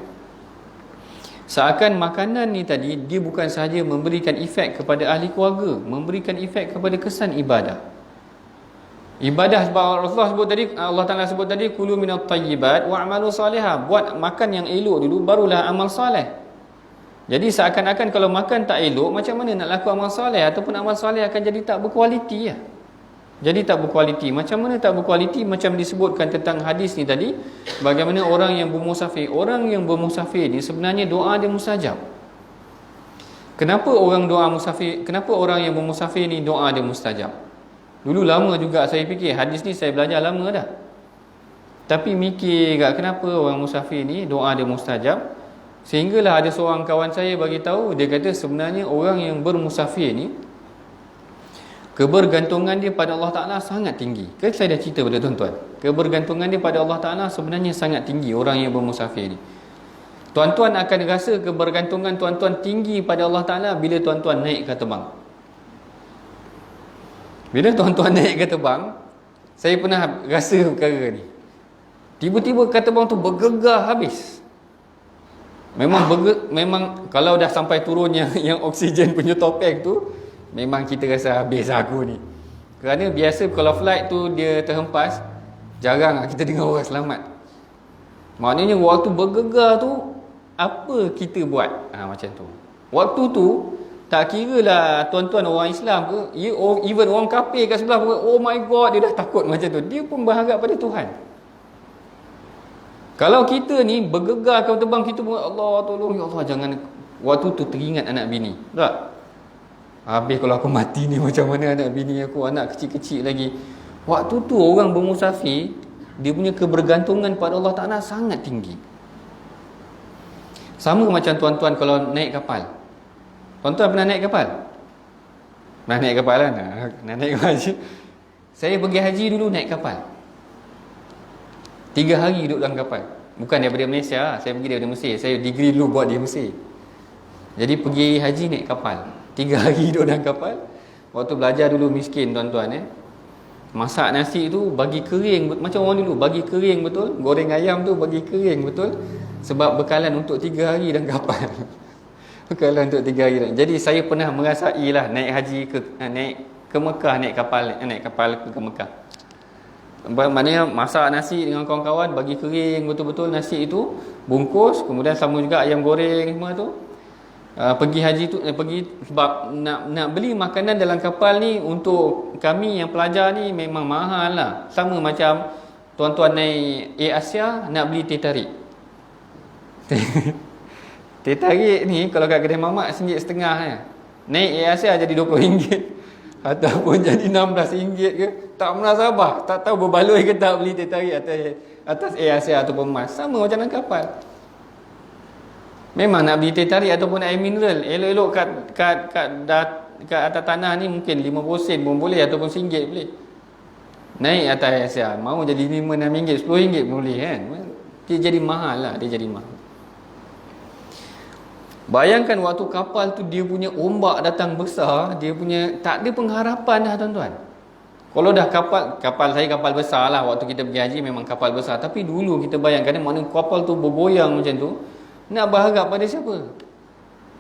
Seakan makanan ni tadi, dia bukan sahaja memberikan efek kepada ahli keluarga, memberikan efek kepada kesan ibadah. Ibadah, sebab Rasulullah sebut tadi, Allah Ta'ala sebut tadi, kulu minat tayyibat wa'malu salihah. Buat makan yang elok dulu, barulah amal salih. Jadi seakan-akan kalau makan tak elok, macam mana nak laku amal salih? Ataupun amal salih akan jadi tak berkualiti ya. Jadi tak berkualiti. Macam mana tak berkualiti? Macam disebutkan tentang hadis ni tadi, bagaimana orang yang bermusafir. Orang yang bermusafir ni sebenarnya doa dia mustajab. Kenapa orang doa musafir? Kenapa orang yang bermusafir ni doa dia mustajab? Dulu lama juga saya fikir, hadis ni saya belajar lama dah. Tapi mikir kat kenapa orang musafir ni doa dia mustajab. Sehinggalah ada seorang kawan saya bagi tahu, dia kata sebenarnya orang yang bermusafir ni kebergantungan dia pada Allah Ta'ala sangat tinggi. Kan saya dah cerita pada tuan-tuan, kebergantungan dia pada Allah Ta'ala sebenarnya sangat tinggi orang yang bermusafir ni. Tuan-tuan akan rasa kebergantungan tuan-tuan tinggi pada Allah Ta'ala bila tuan-tuan naik ke terbang. Bila tuan-tuan naik ke terbang, saya pernah rasa perkara ni. Tiba-tiba kat terbang tu bergegar habis. Memang kalau dah sampai turunnya yang oksigen punya topeng tu, memang kita rasa habis aku ni. Kerana biasa kalau flight tu dia terhempas, jarang kita dengar orang selamat. Maknanya waktu bergegar tu, apa kita buat? Macam tu. Waktu tu tak kira lah tuan-tuan orang Islam ke, even orang kafir kat sebelah pun, oh my God, dia dah takut macam tu. Dia pun berharap pada Tuhan. Kalau kita ni bergegar ke terbang, kita pun Allah tolong, ya Allah jangan. Waktu tu teringat anak bini. Tak? Habis kalau aku mati ni macam mana anak bini aku, anak kecil-kecil lagi. Waktu tu orang bermusafir, dia punya kebergantungan pada Allah Ta'ala sangat tinggi. Sama macam tuan-tuan kalau naik kapal. Tuan-tuan pernah naik kapal? Pernah naik kapal kan? Pernah naik kapal. Saya pergi haji dulu naik kapal. 3 hari duduk dalam kapal. Bukan daripada Malaysia, saya pergi daripada Mesir. Saya degree dulu buat di Mesir. Jadi pergi haji naik kapal. 3 hari duduk dalam kapal. Waktu belajar dulu miskin tuan-tuan. Masak nasi tu bagi kering, macam orang dulu, bagi kering betul. Goreng ayam tu bagi kering betul. Sebab bekalan untuk 3 hari dalam kapal. Bekalan untuk 3 hari. Jadi saya pernah merasailah naik haji naik ke Mekah, naik kapal ke Mekah. Maknanya masak nasi dengan kawan-kawan, bagi kering betul-betul nasi itu, bungkus, kemudian sama juga ayam goreng semua tu. Pergi haji tu pergi sebab nak beli makanan dalam kapal ni untuk kami yang pelajar ni memang mahal lah. Sama macam tuan-tuan naik Air Asia nak beli teh tarik. Teh tarik ni kalau kat kedai mamak RM1.5 ya. Naik Air Asia jadi RM20 ataupun jadi RM16 ke. Tak munasabah, tak tahu berbaloi ke tak beli teh tarik atas Air Asia ataupun emas. Sama macam dalam kapal. Memang nak beli teh tarik ataupun air mineral, elok-elok kat atas tanah ni mungkin 50 sen pun boleh ataupun RM1 boleh. Naik atas Air Asia mau jadi RM5, RM6, RM10 boleh kan. Dia jadi mahal lah, dia jadi mahal. Bayangkan waktu kapal tu dia punya ombak datang besar, dia punya tak ada pengharapan dah tuan-tuan. Kalau dah kapal saya kapal besar lah, waktu kita pergi haji memang kapal besar. Tapi dulu kita bayangkan mana kapal tu bergoyang macam tu, nak berharap pada siapa?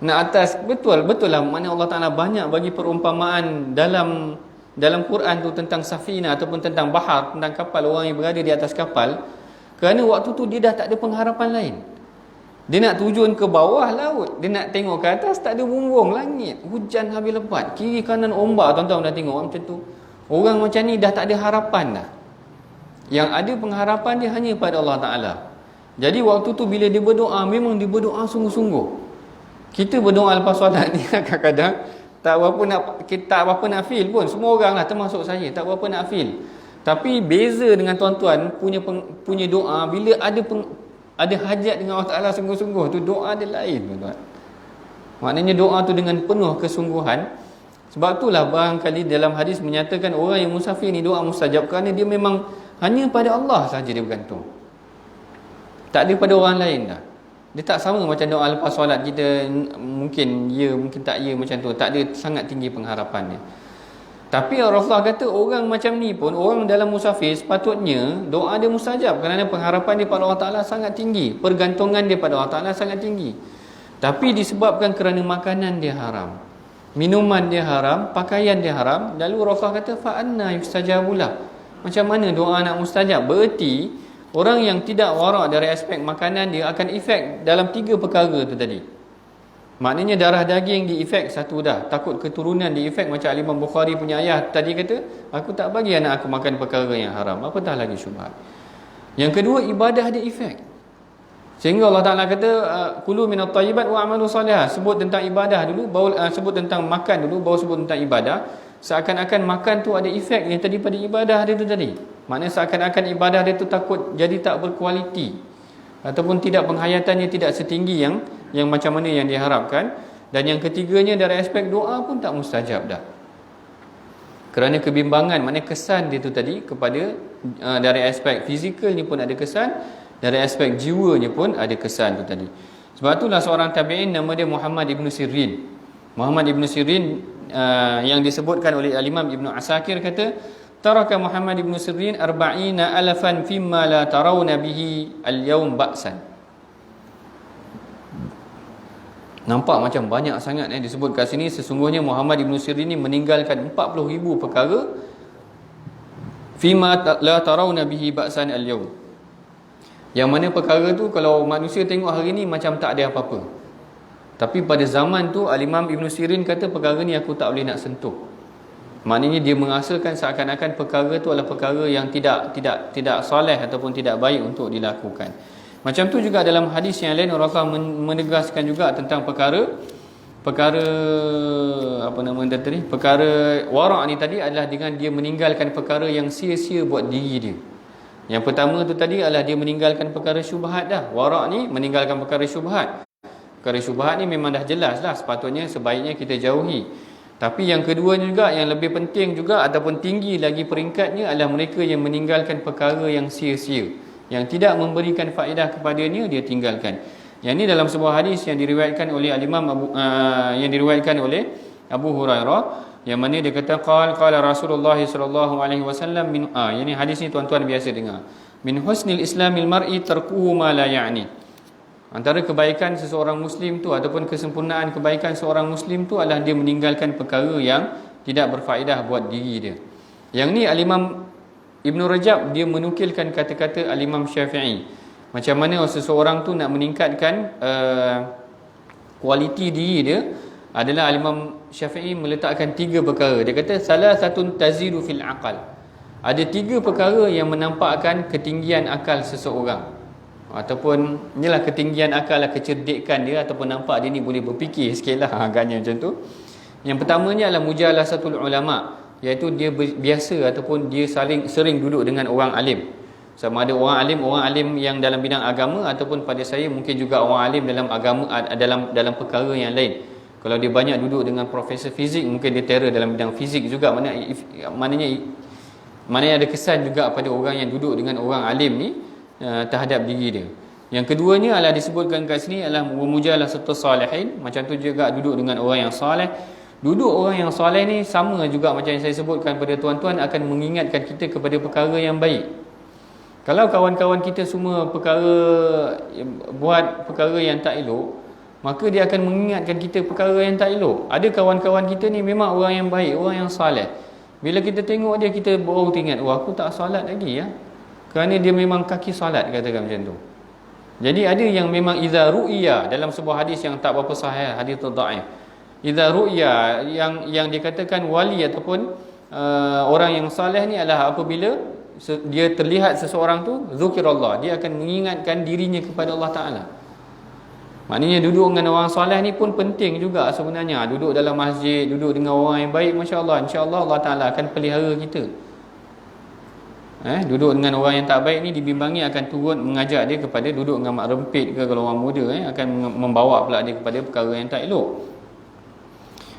Nak atas, betul lah mana Allah Ta'ala banyak bagi perumpamaan dalam Quran tu tentang safina ataupun tentang bahar, tentang kapal, orang yang berada di atas kapal. Kerana waktu tu dia dah tak ada pengharapan lain. Dia nak tujuan ke bawah laut, dia nak tengok ke atas, tak ada bumbung langit, hujan habis lebat, kiri kanan ombak. Tuan-tuan dah tengok macam tu. Orang macam ni dah tak ada harapan dah. Yang ada pengharapan dia hanya pada Allah Ta'ala. Jadi waktu tu bila dia berdoa, memang dia berdoa sungguh-sungguh. Kita berdoa lepas solat ni kadang-kadang tak berapa nak feel pun. Semua orang lah termasuk saya, tak berapa nak feel. Tapi beza dengan tuan-tuan punya doa, bila ada hajat dengan Allah Ta'ala sungguh-sungguh tu, doa dia lain tuan-tuan. Maknanya doa tu dengan penuh kesungguhan. Sebab itulah barangkali dalam hadis menyatakan orang yang musafir ni doa mustajab, kerana dia memang hanya pada Allah saja dia bergantung. Tak ada pada orang lain dah. Dia tak sama macam doa lepas solat kita, mungkin ya, mungkin tak ya macam tu. Tak ada sangat tinggi pengharapannya. Tapi Rasulullah kata orang macam ni pun, orang dalam musafir sepatutnya doa dia mustajab, kerana pengharapan dia pada Allah Ta'ala sangat tinggi, pergantungan dia pada Allah Ta'ala sangat tinggi. Tapi disebabkan kerana makanan dia haram, minuman dia haram, pakaian dia haram, lalu Rasulullah kata fa anna yustajabulah. Macam mana doa nak mustajab? Berarti orang yang tidak warak dari aspek makanan dia akan efek dalam 3 perkara tu tadi. Maknanya darah daging di efek satu dah, takut keturunan di efek, macam Imam Bukhari punya ayah tadi kata, aku tak bagi anak aku makan perkara yang haram, apatah lagi syubhat. Yang kedua, ibadah di efek. Sehingga Allah Ta'ala kata kulu minat tayyibat wa amalu salihah. Sebut tentang ibadah dulu, baru sebut tentang makan dulu, baru sebut tentang ibadah. seakan-akan makan tu ada efek yang tadi pada ibadah dia tu tadi. Maknanya seakan-akan ibadah dia tu takut jadi tak berkualiti, ataupun tidak, penghayatannya tidak setinggi yang macam mana yang diharapkan. Dan yang ketiganya dari aspek doa pun tak mustajab dah. Kerana kebimbangan, maknanya kesan dia tu tadi kepada dari aspek fizikalnya pun ada kesan, dari aspek jiwanya pun ada kesan tu tadi. Sebab itulah seorang tabi'in nama dia Muhammad Ibn Sirin. Muhammad Ibn Sirin yang disebutkan oleh Al-Imam Ibn Asakir kata, taraka Muhammad Ibn Sirin 40,000 fimma la tarawna bihi al-yawm ba'san. Nampak macam banyak sangat disebut kat sini. Sesungguhnya Muhammad Ibn Sirin ni meninggalkan 40,000 perkara fima la tarawna bihi ba'san al-yawm, yang mana perkara tu kalau manusia tengok hari ni macam tak ada apa-apa, tapi pada zaman tu Al-Imam Ibn Sirin kata perkara ni aku tak boleh nak sentuh. Maknanya dia mengasalkan seakan-akan perkara tu adalah perkara yang tidak soleh ataupun tidak baik untuk dilakukan. Macam tu juga dalam hadis yang lain Rasulullah menegaskan juga tentang perkara apa nama dia tadi, perkara wara' ni tadi adalah dengan dia meninggalkan perkara yang sia-sia buat diri dia. Yang pertama tu tadi adalah dia meninggalkan perkara syubhat dah. Wara' ni meninggalkan perkara syubhat. Perkara syubhat ni memang dah jelas lah, sepatutnya sebaiknya kita jauhi. Tapi yang kedua juga, yang lebih penting juga ataupun tinggi lagi peringkatnya, adalah mereka yang meninggalkan perkara yang sia-sia, yang tidak memberikan faedah kepadanya, dia tinggalkan. Yang ini dalam sebuah hadis yang diriwayatkan oleh Al-Imam yang diriwayatkan oleh Abu Hurairah, yang mana dia kata qala Rasulullah sallallahu alaihi wasallam min ini hadis ni tuan-tuan biasa dengar. Min husnil islamil mar'i tarkuhu ma la ya'ni. Antara kebaikan seseorang muslim tu ataupun kesempurnaan kebaikan seorang muslim tu adalah dia meninggalkan perkara yang tidak berfaedah buat diri dia. Yang ni Al-Imam Ibn Rajab dia menukilkan kata-kata Al-Imam Syafi'i. Macam mana seseorang tu nak meningkatkan kualiti diri dia, adalah Al-Imam Syafi'i meletakkan 3 perkara. Dia kata salah satu tazidu fil aqal. Ada 3 perkara yang menampakkan ketinggian akal seseorang, ataupun inilah ketinggian akal, kecerdikan dia, ataupun nampak dia ni boleh berfikir sikit lah, agaknya macam tu. Yang pertamanya adalah mujalasatul ulama, iaitu dia biasa ataupun dia sering duduk dengan orang alim. Sama ada orang alim yang dalam bidang agama, ataupun pada saya mungkin juga orang alim dalam agama, dalam perkara yang lain. Kalau dia banyak duduk dengan profesor fizik, mungkin dia terror dalam bidang fizik juga. Maknanya ada kesan juga pada orang yang duduk dengan orang alim ni terhadap diri dia. Yang keduanya adalah disebutkan kat sini adalah mujalasatus salihin. Macam tu juga duduk dengan orang yang soleh. Duduk orang yang soleh ni sama juga macam yang saya sebutkan pada tuan-tuan, akan mengingatkan kita kepada perkara yang baik. Kalau kawan-kawan kita semua buat perkara yang tak elok, maka dia akan mengingatkan kita perkara yang tak elok. Ada kawan-kawan kita ni memang orang yang baik, orang yang soleh. Bila kita tengok dia, kita baru ingat, aku tak solat lagi ya. Kerana dia memang kaki solat, katakan macam tu. Jadi ada yang memang idza ru'ya, dalam sebuah hadis yang tak berapa sahih, hadis dhaif. Idza ru'ya, yang dikatakan wali ataupun orang yang soleh ni adalah apabila dia terlihat seseorang tu zikirullah, dia akan mengingatkan dirinya kepada Allah Taala. Maknanya duduk dengan orang soleh ni pun penting juga sebenarnya. Duduk dalam masjid, duduk dengan orang yang baik, masya-Allah, insya-Allah Allah Taala akan pelihara kita. Duduk dengan orang yang tak baik ni dibimbangi akan turun mengajak dia kepada duduk dengan mak rempit ke, kalau orang muda akan membawa pula dia kepada perkara yang tak elok.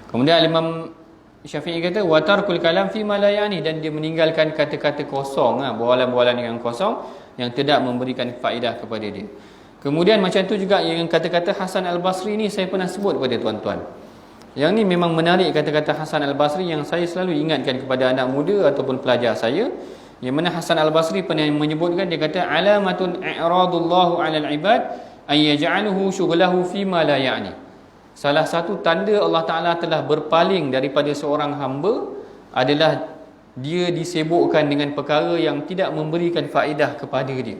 Kemudian Imam Syafi'i kata wa tarkul kalam fi ma la yani, dan dia meninggalkan kata-kata kosong, bualan-bualan yang kosong yang tidak memberikan faedah kepada dia. Kemudian macam tu juga yang kata-kata Hasan Al-Basri ni saya pernah sebut kepada tuan-tuan. Yang ni memang menarik kata-kata Hasan Al-Basri yang saya selalu ingatkan kepada anak muda ataupun pelajar saya. Yang mana Hasan Al-Basri pernah menyebutkan, dia kata alamatun i'radullahu 'alal ibad ay yaj'aluhu syughlahu fi ma la ya'ni. Salah satu tanda Allah Taala telah berpaling daripada seorang hamba adalah dia disibukkan dengan perkara yang tidak memberikan faedah kepada dia.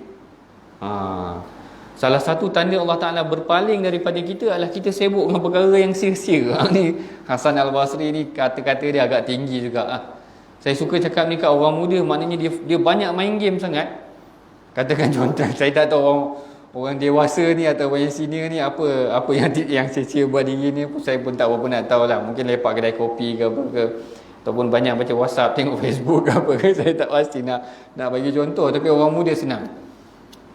Salah satu tanda Allah Taala berpaling daripada kita adalah kita sibuk dengan perkara yang sia-sia. Ni Hasan Al-Basri ni kata-kata dia agak tinggi juga. Saya suka cakap ni kat orang muda, maknanya dia banyak main game sangat. Katakan contoh, saya tak tahu orang dewasa ni atau orang yang senior ni apa yang sia-sia buat diri ni, saya pun tak berapa nak tahu lah. Mungkin lepak kedai kopi ke apa ke. ataupun banyak baca WhatsApp, tengok Facebook apa ke, saya tak pasti nak bagi contoh, tapi orang muda senang.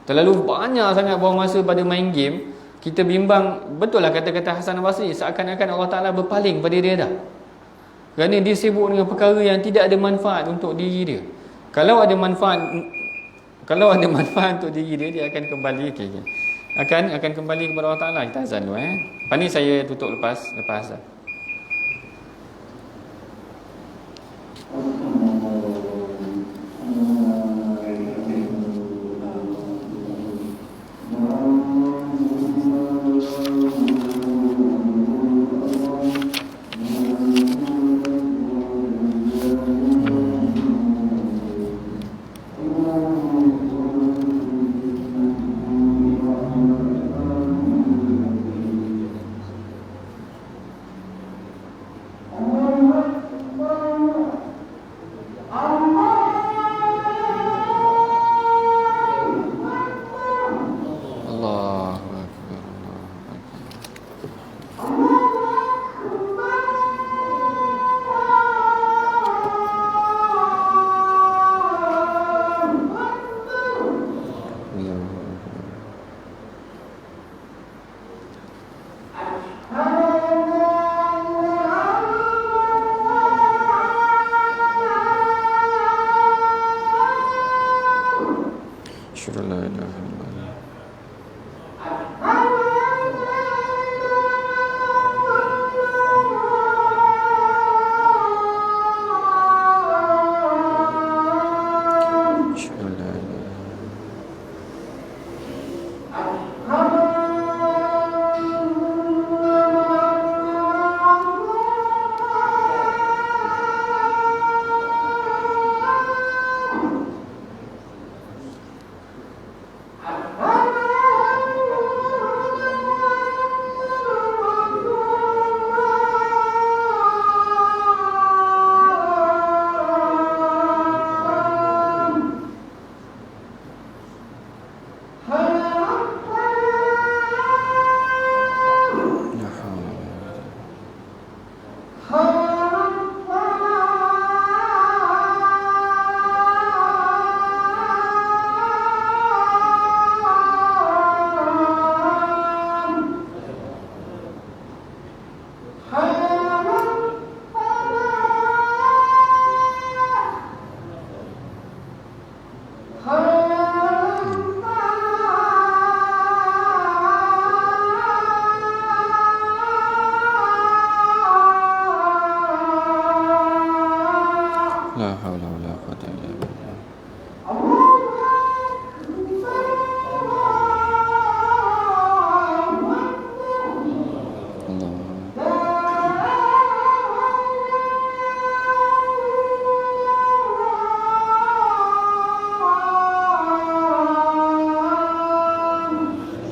Terlalu banyak sangat buang masa pada main game, kita bimbang. Betul lah kata-kata Hasan al-Basri, seakan-akan Allah Ta'ala berpaling pada dia dah, kerana dia sibuk dengan perkara yang tidak ada manfaat untuk diri dia. Kalau ada manfaat untuk diri dia, dia akan kembali akan kembali kepada Allah Ta'ala. Kita azan dulu Lepas ni saya tutup lepas azan.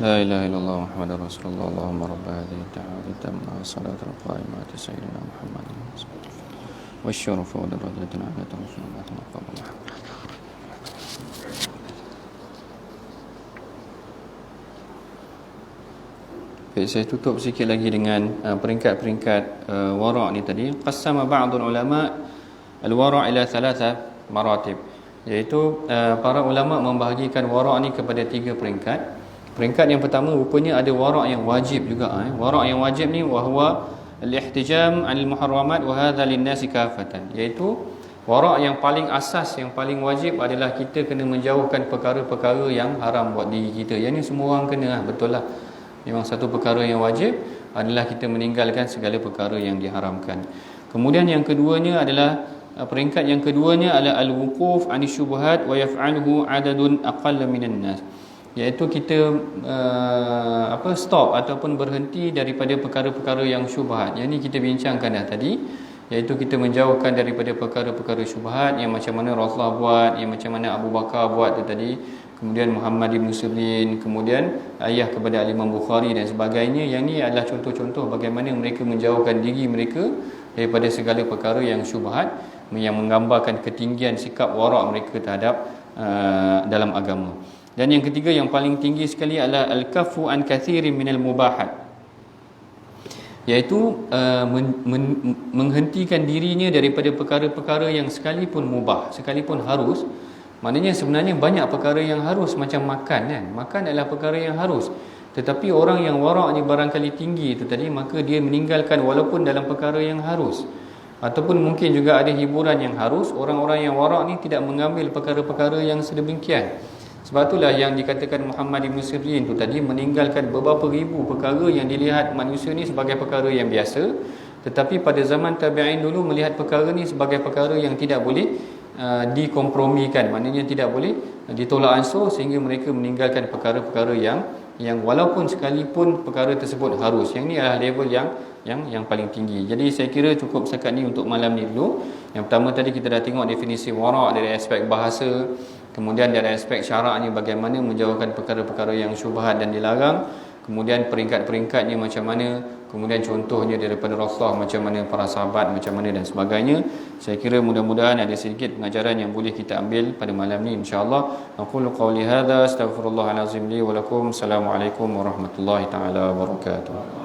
لا إله إلا الله محمد رسول الله اللهم رب هذه الدعوة التامة والصلاة القائمة سيدنا محمد والشرف والدرجة العالية رسول الله تقبل الله. Baik, saya tutup sikit lagi dengan peringkat-peringkat wara' ni tadi. Qassama ba'dul ulama al-wara' ila thalatha maratib, iaitu para ulama membahagikan wara' ni kepada 3 peringkat. Peringkat yang pertama rupanya ada wara' yang wajib juga. Wara' yang wajib ni wahwa al-ihtijam 'anil muharramat wa hadha lin-nasi kafatan, iaitu wara' yang paling asas, yang paling wajib adalah kita kena menjauhkan perkara-perkara yang haram buat diri kita. Yang ni semua orang kena, betul lah. Memang satu perkara yang wajib adalah kita meninggalkan segala perkara yang diharamkan. Kemudian yang keduanya adalah peringkat yang keduanya adalah al-wuquf 'anis syubhat wa yaf'aluhu 'adadun aqall minan nas, iaitu kita stop ataupun berhenti daripada perkara-perkara yang syubhat. Yang ni kita bincangkan dah tadi, iaitu kita menjauhkan daripada perkara-perkara syubhat yang macam mana Rasulullah buat, yang macam mana Abu Bakar buat tu tadi, kemudian Muhammad ibn Sirin, kemudian ayah kepada Imam Bukhari dan sebagainya. Yang ni adalah contoh-contoh bagaimana mereka menjauhkan diri mereka daripada segala perkara yang syubhat, yang menggambarkan ketinggian sikap wara' mereka terhadap dalam agama. Dan yang ketiga yang paling tinggi sekali adalah al-kaffu an kathirin minal mubahat, iaitu menghentikan dirinya daripada perkara-perkara yang sekalipun mubah, sekalipun harus. Maknanya sebenarnya banyak perkara yang harus, macam makan kan. Makan adalah perkara yang harus. Tetapi orang yang waraknya barangkali tinggi itu tadi, maka dia meninggalkan walaupun dalam perkara yang harus. Ataupun mungkin juga ada hiburan yang harus. Orang-orang yang warak ni tidak mengambil perkara-perkara yang sedemikian. Sebab itulah yang dikatakan Muhammad Ibn Sirin tu tadi, meninggalkan beberapa ribu perkara yang dilihat manusia ni sebagai perkara yang biasa. Tetapi pada zaman tabi'in dulu melihat perkara ni sebagai perkara yang tidak boleh dikompromikan. Maknanya tidak boleh ditolak ansur, sehingga mereka meninggalkan perkara-perkara yang walaupun sekalipun perkara tersebut harus. Yang ni adalah level yang paling tinggi. Jadi saya kira cukup setakat ni untuk malam ni dulu. Yang pertama tadi kita dah tengok definisi warak dari aspek bahasa, kemudian dari aspek syaraknya bagaimana menjauhkan perkara-perkara yang syubhat dan dilarang, kemudian peringkat-peringkatnya macam mana, kemudian contohnya daripada Rasulullah macam mana, para sahabat macam mana dan sebagainya. Saya kira mudah-mudahan ada sedikit pengajaran yang boleh kita ambil pada malam ni insya-Allah. Aqulu qawli hadza, astaghfirullahalazim li wa lakum. Assalamualaikum warahmatullahi taala wabarakatuh.